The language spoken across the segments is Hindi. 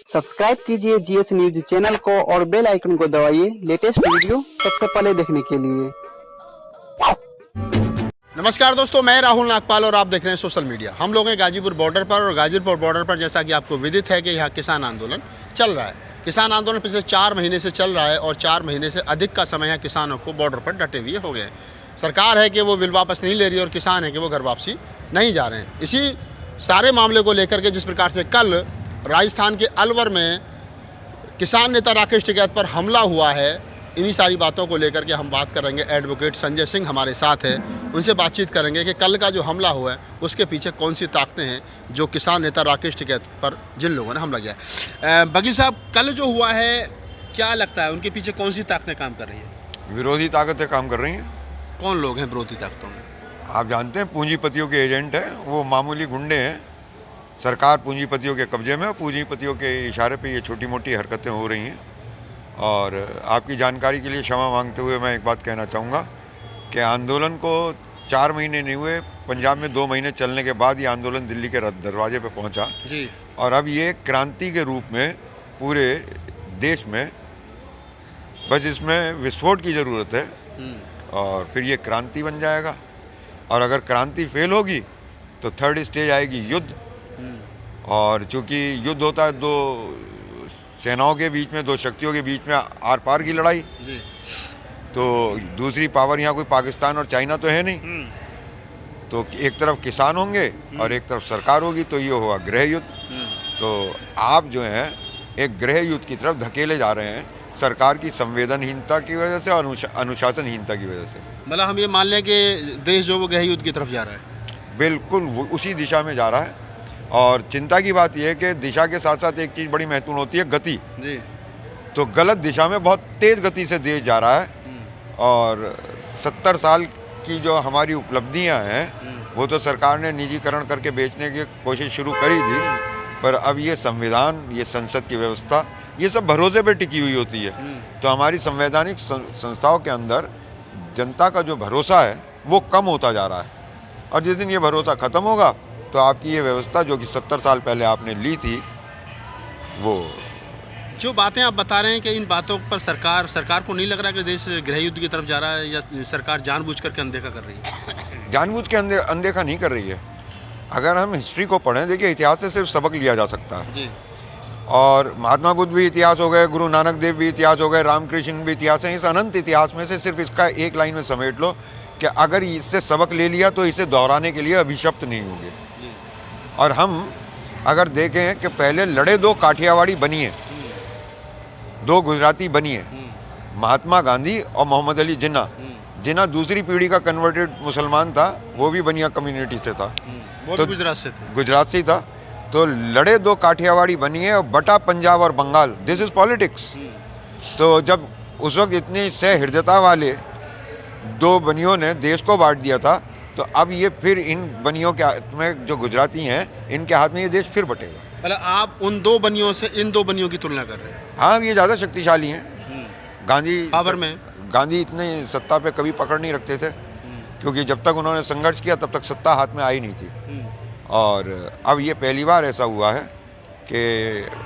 सब्सक्राइब कीजिए जीएस न्यूज चैनल को और बेल आइकन को दबाइए लेटेस्ट वीडियो सबसे पहले देखने के लिए। नमस्कार दोस्तों, मैं राहुल नागपाल और आप देख रहे हैं सोशल मीडिया। हम लोग हैं गाजीपुर बॉर्डर पर और गाजीपुर बॉर्डर पर जैसा कि आपको विदित है कि यहाँ किसान आंदोलन चल रहा है। किसान आंदोलन पिछले 4 महीने से चल रहा है और 4 महीने से अधिक का समय है किसानों को बॉर्डर पर डटे हुए हो गए हैं। सरकार है कि वो बिल वापस नहीं ले रही और किसान है कि वो घर वापसी नहीं जा रहे हैं। इसी सारे मामले को लेकर के जिस प्रकार से कल राजस्थान के अलवर में किसान नेता राकेश टिकैत पर हमला हुआ है, इन्हीं सारी बातों को लेकर के हम बात करेंगे। एडवोकेट संजय सिंह हमारे साथ हैं, उनसे बातचीत करेंगे कि कल का जो हमला हुआ है उसके पीछे कौन सी ताकतें हैं जो किसान नेता राकेश टिकैत पर जिन लोगों ने हमला किया है। बगी साहब, कल जो हुआ है क्या लगता है उनके पीछे कौन सी ताकतें काम कर रही हैं? विरोधी ताकतें काम कर रही हैं। कौन लोग हैं विरोधी ताकतों में? आप जानते हैं पूंजीपतियों के एजेंट हैं, वो मामूली गुंडे हैं। सरकार पूंजीपतियों के कब्जे में, पूंजीपतियों के इशारे पे ये छोटी मोटी हरकतें हो रही हैं। और आपकी जानकारी के लिए क्षमा मांगते हुए मैं एक बात कहना चाहूँगा कि आंदोलन को 4 महीने नहीं हुए, पंजाब में 2 महीने चलने के बाद ये आंदोलन दिल्ली के दरवाजे पे पहुँचा जी। और अब ये क्रांति के रूप में पूरे देश में, बस इसमें विस्फोट की ज़रूरत है और फिर ये क्रांति बन जाएगा। और अगर क्रांति फेल होगी तो थर्ड स्टेज आएगी युद्ध। और चूँकि युद्ध होता है 2 सेनाओं के बीच में, 2 शक्तियों के बीच में, आर पार की लड़ाई जी। तो दूसरी पावर यहाँ कोई पाकिस्तान और चाइना तो है नहीं। तो एक तरफ किसान होंगे और एक तरफ सरकार होगी, तो ये होगा गृह युद्ध। तो आप जो हैं एक गृह युद्ध की तरफ धकेले जा रहे हैं सरकार की संवेदनहीनता की वजह से और अनुशासनहीनता की वजह से। मतलब हम ये मान लें कि देश जो वो गृह युद्ध की तरफ जा रहा है। बिल्कुल वो उसी दिशा में जा रहा है। और चिंता की बात यह है कि दिशा के साथ साथ एक चीज़ बड़ी महत्वपूर्ण होती है, गति जी। तो गलत दिशा में बहुत तेज़ गति से देश जा रहा है। और 70 साल की जो हमारी उपलब्धियां हैं वो तो सरकार ने निजीकरण करके बेचने की कोशिश शुरू करी थी, पर अब ये संविधान, ये संसद की व्यवस्था, ये सब भरोसे पे टिकी हुई होती है। तो हमारी संवैधानिक संस्थाओं के अंदर जनता का जो भरोसा है वो कम होता जा रहा है। और जिस दिन ये भरोसा ख़त्म होगा तो आपकी ये व्यवस्था जो कि 70 साल पहले आपने ली थी, वो जो बातें आप बता रहे हैं कि इन बातों पर सरकार को नहीं लग रहा कि देश गृह युद्ध की तरफ जा रहा है, या सरकार जानबूझ करके अनदेखा कर रही है? जानबूझ के अनदेखा नहीं कर रही है। अगर हम हिस्ट्री को पढ़ें, देखिए इतिहास से सिर्फ सबक लिया जा सकता है जी। और महात्मा बुद्ध भी इतिहास हो गए, गुरु नानक देव भी इतिहास हो गए, रामकृष्ण भी इतिहास हैं। इस अनंत इतिहास में से सिर्फ इसका एक लाइन में समेट लो कि अगर इससे सबक ले लिया तो इसे दोहराने के लिए अभिशप्त नहीं होंगे। और हम अगर देखें कि पहले लड़े 2 काठियावाड़ी बनी है, 2 गुजराती बनी है, महात्मा गांधी और मोहम्मद अली जिन्ना। जिन्ना दूसरी पीढ़ी का कन्वर्टेड मुसलमान था, वो भी बनिया कम्युनिटी से था, वो तो भी गुजरात से थे। गुजरात से ही था। तो लड़े 2 काठियावाड़ी बनी है और बटा पंजाब और बंगाल। This is politics. तो जब उस वक्त इतनी सहृदयता वाले 2 बनियों ने देश को बांट दिया था, तो अब ये फिर इन बनियों के हाथ में, जो गुजराती हैं, इनके हाथ में ये देश फिर बटेगा। मतलब आप उन 2 बनियों से इन 2 बनियों की तुलना कर रहे हैं? हाँ, ये ज़्यादा शक्तिशाली हैं। गांधी पावर में, गांधी इतने सत्ता पे कभी पकड़ नहीं रखते थे, क्योंकि जब तक उन्होंने संघर्ष किया तब तक सत्ता हाथ में आई नहीं थी। और अब ये पहली बार ऐसा हुआ है कि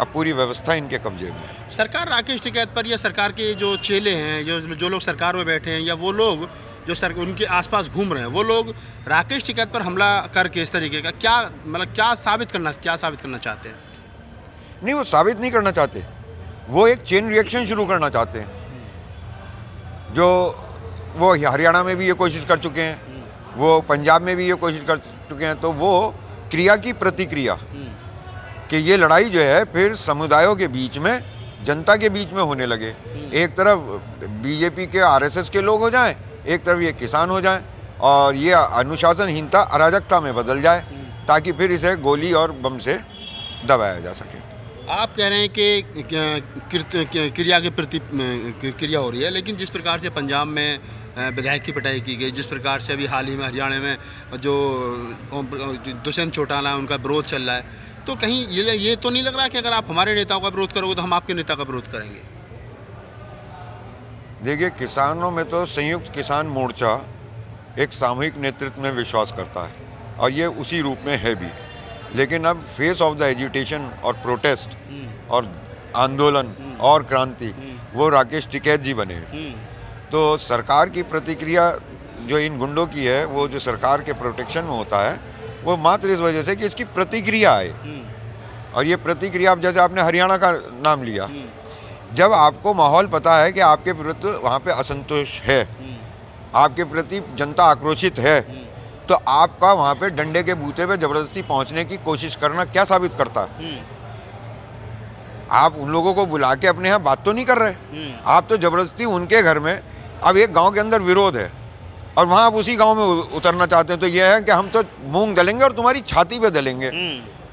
अब पूरी व्यवस्था इनके कब्जे में है। सरकार राकेश टिकैत पर या सरकार के जो चेले हैं, जो लोग सरकार में बैठे हैं, या वो लोग जो उनके आसपास घूम रहे हैं, वो लोग राकेश टिकैत पर हमला करके इस तरीके का क्या साबित करना चाहते हैं? नहीं, वो साबित नहीं करना चाहते, वो एक चेन रिएक्शन शुरू करना चाहते हैं। जो वो हरियाणा में भी ये कोशिश कर चुके हैं, वो पंजाब में भी ये कोशिश कर चुके हैं। तो वो क्रिया की प्रतिक्रिया कि ये लड़ाई जो है फिर समुदायों के बीच में, जनता के बीच में होने लगे। एक तरफ बीजेपी के आरएसएस के लोग हो जाएं, एक तरफ ये किसान हो जाएं, और ये अनुशासनहीनता अराजकता में बदल जाए, ताकि फिर इसे गोली और बम से दबाया जा सके। आप कह रहे हैं कि क्रिया के प्रति क्रिया हो रही है, लेकिन जिस प्रकार से पंजाब में विधायक की पिटाई की गई, जिस प्रकार से अभी हाल ही में हरियाणा में जो दुष्यंत चौटाला उनका विरोध चल रहा है, तो कहीं ये तो नहीं लग रहा कि अगर आप हमारे नेताओं का विरोध करोगे तो हम आपके नेता का विरोध करेंगे? देखिए, किसानों में तो संयुक्त किसान मोर्चा एक सामूहिक नेतृत्व में विश्वास करता है और ये उसी रूप में है भी। लेकिन अब फेस ऑफ द एजिटेशन और प्रोटेस्ट और आंदोलन और क्रांति वो राकेश टिकैत जी बने। तो सरकार की प्रतिक्रिया जो इन गुंडों की है, वो जो सरकार के प्रोटेक्शन में होता है, वो मात्र इस वजह से कि इसकी प्रतिक्रिया आए। और ये प्रतिक्रिया, अब जैसे आपने हरियाणा का नाम लिया, जब आपको माहौल पता है कि आपके प्रति वहाँ पे असंतोष है, आपके प्रति जनता आक्रोशित है, तो आपका वहाँ पे डंडे के बूते पे जबरदस्ती पहुँचने की कोशिश करना क्या साबित करता है? आप उन लोगों को बुला के अपने यहाँ बात तो नहीं कर रहे, आप तो जबरदस्ती उनके घर में, अब एक गांव के अंदर विरोध है और वहाँ आप उसी गांव में उतरना चाहते हैं, तो ये है कि हम तो मूंग दलेंगे और तुम्हारी छाती पे दलेंगे।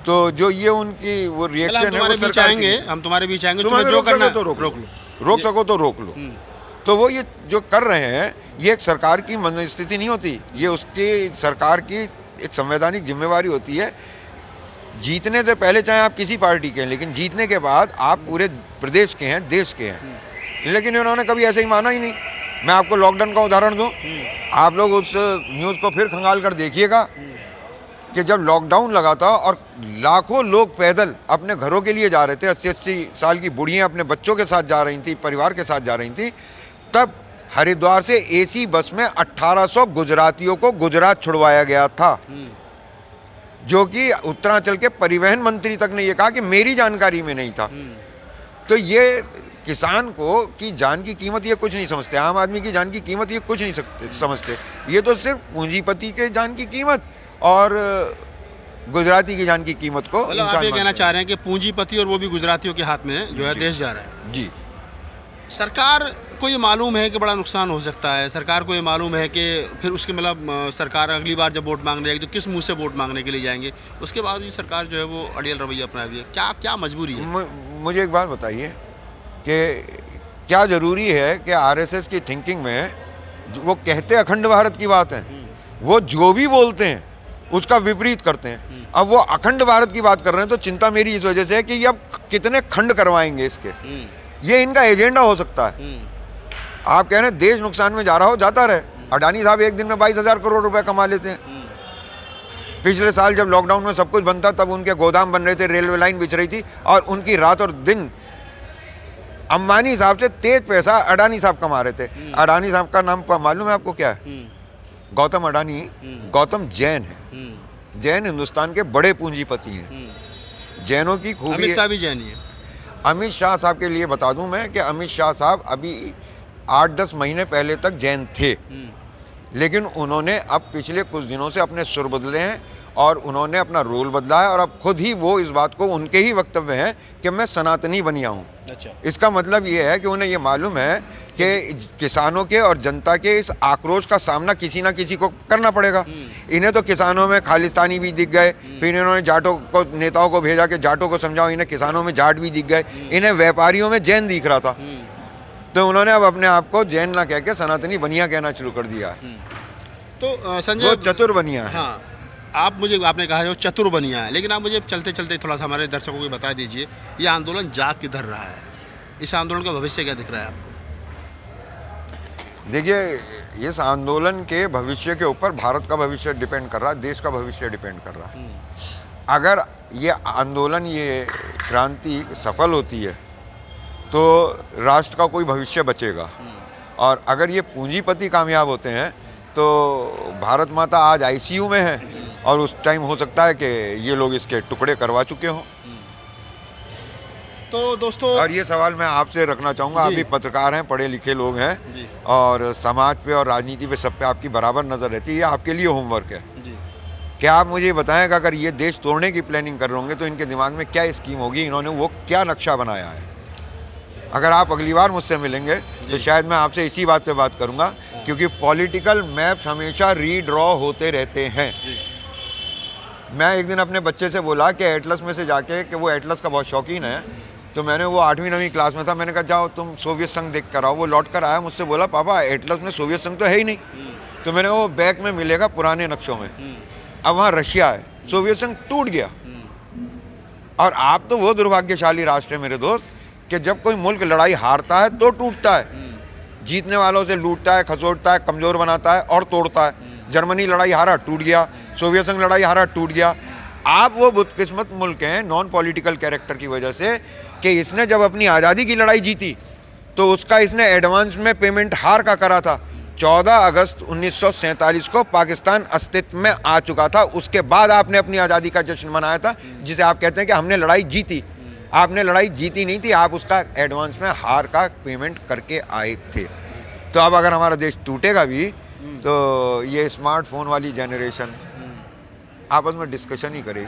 तो जो ये उनकी वो रिएक्शन है, वो सरकार की, हम तुम्हारे बीच आएंगे, तुम्हें जो करना है तो रोक लो, लो। रोक सको तो रोक लो। तो वो ये जो कर रहे हैं, ये एक सरकार की मनोस्थिति नहीं होती, ये उसकी सरकार की एक संवैधानिक जिम्मेवारी होती है। जीतने से पहले चाहे आप किसी पार्टी के हैं, लेकिन जीतने के बाद आप पूरे प्रदेश के हैं, देश के हैं। लेकिन इन्होंने कभी ऐसे ही माना ही नहीं। मैं आपको लॉकडाउन का उदाहरण दूं, आप लोग उस न्यूज़ को फिर खंगाल कर देखिएगा कि जब लॉकडाउन लगा था और लाखों लोग पैदल अपने घरों के लिए जा रहे थे, 80-80 साल की बुढ़ियाँ अपने बच्चों के साथ जा रही थी, परिवार के साथ जा रही थी, तब हरिद्वार से एसी बस में 1800 गुजरातियों को गुजरात छुड़वाया गया था, जो कि उत्तरांचल के परिवहन मंत्री तक ने ये कहा कि मेरी जानकारी में नहीं था। तो ये किसान को की जान की कीमत ये कुछ नहीं समझते, आम आदमी की जान की कीमत ये कुछ नहीं समझते। ये तो सिर्फ पूंजीपति के जान की कीमत और गुजराती की जान की कीमत को मतलब आप ये कहना चाह रहे हैं कि पूंजीपति और वो भी गुजरातियों के हाथ में है, जो है देश जा रहा है। जी, सरकार को ये मालूम है कि बड़ा नुकसान हो सकता है, सरकार को ये मालूम है कि फिर उसके मतलब सरकार अगली बार जब वोट मांगने जाएगी तो किस मुंह से वोट मांगने के लिए जाएंगे, उसके बाद भी सरकार जो है वो अड़ियल रवैया अपना रही है। क्या क्या मजबूरी है? मुझे एक बात बताइए कि क्या ज़रूरी है कि आरएसएस की थिंकिंग में वो कहते अखंड भारत की बात है, वो जो भी बोलते हैं उसका विपरीत करते हैं। अब वो अखंड भारत की बात कर रहे हैं, तो चिंता मेरी इस वजह से है कि ये अब कितने खंड करवाएंगे इसके, ये इनका एजेंडा हो सकता है। आप कह रहे हैं देश नुकसान में जा रहा हो, जाता रहे। अडानी साहब एक दिन में 22,000 करोड़ रुपए कमा लेते हैं। पिछले साल जब लॉकडाउन में सब कुछ बनता, तब उनके गोदाम बन रहे थे, रेलवे लाइन बिछ रही थी, और उनकी रात और दिन अंबानी साहब से तेज पैसा अडानी साहब कमा रहे थे। अडानी साहब का नाम मालूम है आपको क्या है? गौतम अडानी। गौतम जैन है। जैन हिंदुस्तान के बड़े पूंजीपति हैं। जैनों की खूबी, अमित शाह भी जैन ही है। अमित शाह साहब के लिए बता दूं मैं कि अमित शाह साहब अभी 8-10 महीने पहले तक जैन थे, लेकिन उन्होंने अब पिछले कुछ दिनों से अपने सुर बदले हैं और उन्होंने अपना रोल बदला है, और अब खुद ही वो इस बात को, उनके ही वक्तव्य हैं कि मैं सनातनी बनिया हूँ। अच्छा। इसका मतलब ये है कि उन्हें ये मालूम है कि किसानों के और जनता के इस आक्रोश का सामना किसी ना किसी को करना पड़ेगा। इन्हें तो किसानों में खालिस्तानी भी दिख गए, फिर इन्होंने जाटों को, नेताओं को भेजा कि जाटों को समझाओ, इन्हें किसानों में जाट भी दिख गए, इन्हें व्यापारियों में जैन दिख रहा था, तो उन्होंने अब अपने आप को जैन ना कह के सनातनी बनिया कहना शुरू कर दिया है। तो संजय, चतुर बनिया है। हाँ, आपने कहा जो चतुर बनिया है, लेकिन आप मुझे चलते चलते थोड़ा सा हमारे दर्शकों को बता दीजिए, ये आंदोलन जा किधर रहा है, इस आंदोलन का भविष्य क्या दिख रहा है आपको? देखिए, इस आंदोलन के भविष्य के ऊपर भारत का भविष्य डिपेंड कर रहा है, देश का भविष्य डिपेंड कर रहा है। अगर ये आंदोलन, ये क्रांति सफल होती है तो राष्ट्र का कोई भविष्य बचेगा, और अगर ये पूंजीपति कामयाब होते हैं तो भारत माता आज आईसीयू में है, और उस टाइम हो सकता है कि ये लोग इसके टुकड़े करवा चुके हों। तो दोस्तों, और ये सवाल मैं आपसे रखना चाहूँगा, आप भी पत्रकार हैं, पढ़े लिखे लोग हैं, जी, और समाज पे और राजनीति पे सब पे आपकी बराबर नज़र रहती है, ये आपके लिए होमवर्क है। जी, क्या आप मुझे बताएं कि अगर ये देश तोड़ने की प्लानिंग कर रहे होंगे तो इनके दिमाग में क्या स्कीम होगी, इन्होंने वो क्या नक्शा बनाया है? अगर आप अगली बार मुझसे मिलेंगे तो शायद मैं आपसे इसी बात पे बात करूँगा, क्योंकि पॉलिटिकल मैप्स हमेशा रीड्रॉ होते रहते हैं। मैं एक दिन अपने बच्चे से बोला कि एटलस में से जाके, कि वो एटलस का बहुत शौकीन है, तो मैंने, वो 8वीं-9वीं क्लास में था, मैंने कहा जाओ तुम सोवियत संघ देख कर आओ। वो लौट कर आया, मुझसे बोला पापा एटलस में सोवियत संघ तो है ही नहीं। तो मैंने, वो बैक में मिलेगा पुराने नक्शों में, अब वहाँ रशिया है, सोवियत संघ टूट गया। और आप तो वो दुर्भाग्यशाली राष्ट्र है मेरे दोस्त कि जब कोई मुल्क लड़ाई हारता है तो टूटता है, जीतने वालों से लूटता है, खसोटता है, कमज़ोर बनाता है और तोड़ता है। जर्मनी लड़ाई हारा, टूट गया। सोवियत संघ लड़ाई हारा, टूट गया। आप वो बदकिस्मत मुल्क हैं नॉन पॉलिटिकल कैरेक्टर की वजह से कि इसने जब अपनी आज़ादी की लड़ाई जीती तो उसका इसने एडवांस में पेमेंट हार का करा था। 14 अगस्त 1947 को पाकिस्तान अस्तित्व में आ चुका था, उसके बाद आपने अपनी आज़ादी का जश्न मनाया था, जिसे आप कहते हैं कि हमने लड़ाई जीती। आपने लड़ाई जीती नहीं थी, आप उसका एडवांस में हार का पेमेंट करके आए थे। तो अब अगर हमारा देश टूटेगा भी तो ये स्मार्टफोन वाली जनरेशन आपस में डिस्कशन ही करेगी।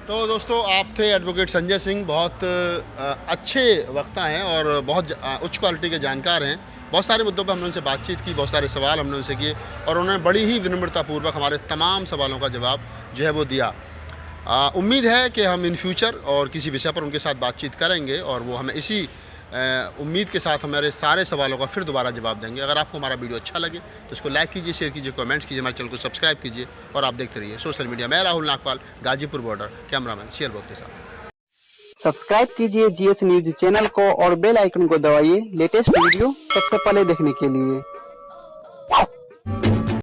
तो दोस्तों, आप थे एडवोकेट संजय सिंह, बहुत अच्छे वक्ता हैं और बहुत उच्च क्वालिटी के जानकार हैं। बहुत सारे मुद्दों पर हमने उनसे बातचीत की, बहुत सारे सवाल हमने उनसे किए और उन्होंने बड़ी ही विनम्रतापूर्वक हमारे तमाम सवालों का जवाब जो है वो दिया। उम्मीद है कि हम इन फ्यूचर और किसी विषय पर उनके साथ बातचीत करेंगे और वो हमें इसी उम्मीद के साथ हमारे सारे सवालों का फिर दोबारा जवाब देंगे। अगर आपको हमारा वीडियो अच्छा लगे तो इसको लाइक कीजिए, शेयर कीजिए, कमेंट्स कीजिए, हमारे चैनल को सब्सक्राइब कीजिए और आप देखते रहिए सोशल मीडिया। मैं राहुल नागपाल, गाजीपुर बॉर्डर, कैमरामैन शेयरबोध के साथ। सब्सक्राइब कीजिए जीएस न्यूज चैनल को और बेल आइकन को दबाइए लेटेस्ट वीडियो सबसे पहले देखने के लिए।